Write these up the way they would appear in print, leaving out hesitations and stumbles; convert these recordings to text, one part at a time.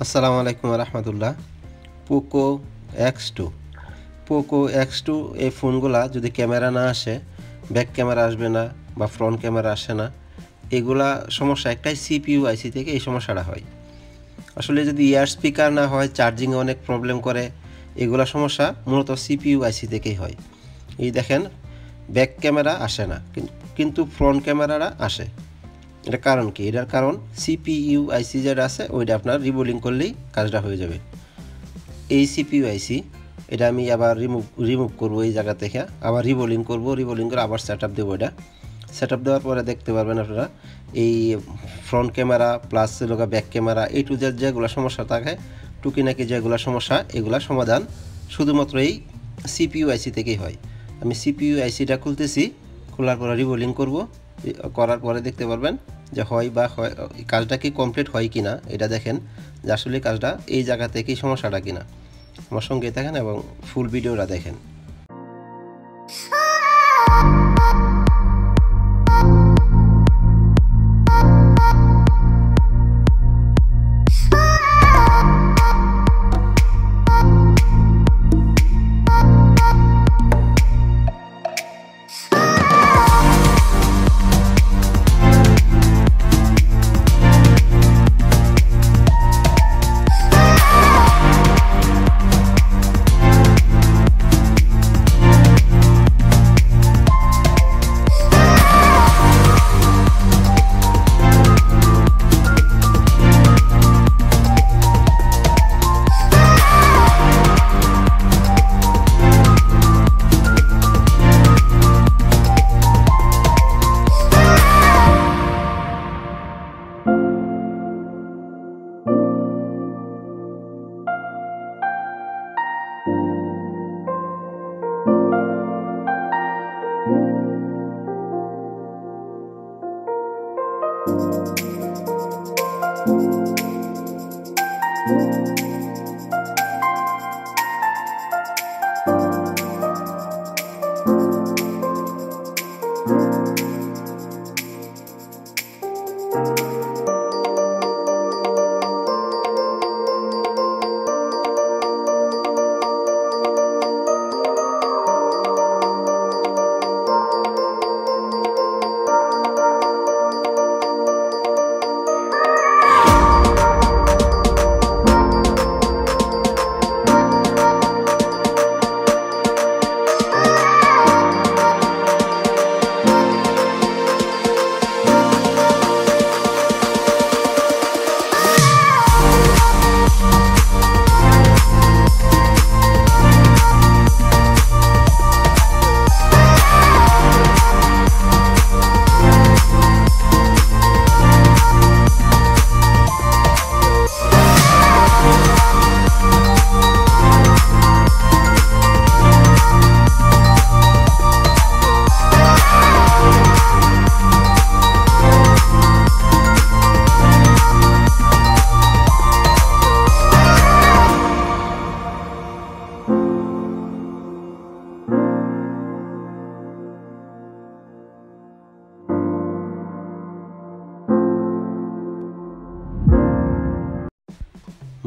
আসসালামু আলাইকুম রহমতুল্লাহ। Poco X2 Poco X2 এই ফোনগুলা যদি ক্যামেরা না আসে, ব্যাক ক্যামেরা আসবে না বা ফ্রন্ট ক্যামেরা আসে না, এগুলা সমস্যা একটাই সিপিইউ আইসি থেকে এই সমস্যাটা হয়। আসলে যদি ইয়ার স্পিকার না হয়, চার্জিংয়ে অনেক প্রবলেম করে, এগুলা সমস্যা মূলত সিপিইউ আইসি থেকেই হয়। এই দেখেন, ব্যাক ক্যামেরা আসে না কিন্তু ফ্রন্ট ক্যামেরাটা আসে। এটার কারণ কি? এটার কারণ সিপিইউ আইসি যেটা আছে ওইটা আপনার রিবোলিং করলেই কাজটা হয়ে যাবে। এই সিপিইউ আইসি এটা আমি আবার রিমুভ করবো এই জায়গা থেকে, আবার রিবোলিং করবো, রিবোলিং করে আবার সেট আপ দেবো। এটা সেট আপ দেওয়ার পরে দেখতে পারবেন আপনারা এই front camera plus back camera এই টু জেড যেগুলো সমস্যা থাকে, টুকিনাকি যেগুলো সমস্যা, এগুলা সমাধান শুধুমাত্র এই সিপিইউ আইসি থেকেই হয়। আমি সিপিইউ আইসিটা খুলতেছি, খোলার পরে রিবোলিং করব, করার পরে দেখতে পারবেন যে হয় কাজটা কি কমপ্লিট হয় কি না। এটা দেখেন যে আসলে কাজটা এই জায়গা থেকেই সমস্যাটা কিনা। আমার সঙ্গে দেখেন এবং ফুল ভিডিওটা দেখেন।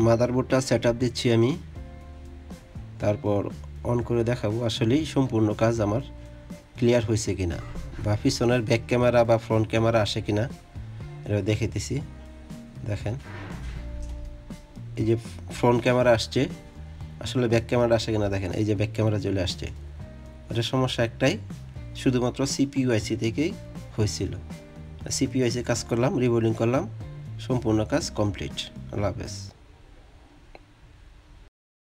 মাদারবোর্ডটা সেট আপ দিচ্ছি আমি, তারপর অন করে দেখাবো আসলেই সম্পূর্ণ কাজ আমার ক্লিয়ার হয়েছে কিনা, বা পিছনের ব্যাক ক্যামেরা বা ফ্রন্ট ক্যামেরা আসে কিনা এটা দেখাইতেছি। দেখেন এই যে ফ্রন্ট ক্যামেরা আসছে, আসলে ব্যাক ক্যামেরা আসে কিনা দেখেন, এই যে ব্যাক ক্যামেরা চলে আসছে। এটা সমস্যা একটাই, শুধুমাত্র সিপিইউ আইসি থেকেই হয়েছিল। সিপিইউ আইসি কাজ করলাম, রিবোলিং করলাম, সম্পূর্ণ কাজ কমপ্লিট। আল্লাহ হাফেজ।